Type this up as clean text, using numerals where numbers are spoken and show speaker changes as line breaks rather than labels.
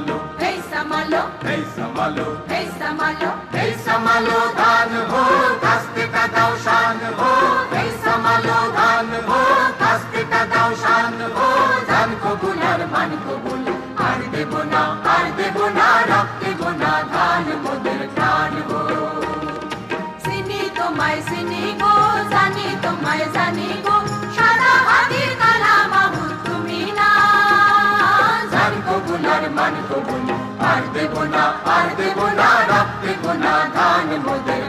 সামালো,
এই সামালো,
এই সামালো,
এই সামালো,
এই সামালো ধান হো কাস্তে কা দাও শান হো, এই সামালো ধান হো কাস্তে কা দাও শান হো, ধান কবুল আর মান কবুল, আর দেব না, আর দেব না, রাখতে গো না, ধান মোদের প্রাণ হো।
চিনি তোমায় চিনি গো, জানি তোমায় জানি গো, সাদা হাতির কালা বাবু তুমি না।
ধান কবুল আর মান কবুল, আর দেব না, আর দেব না, রাখতে গো না, ধান মোদের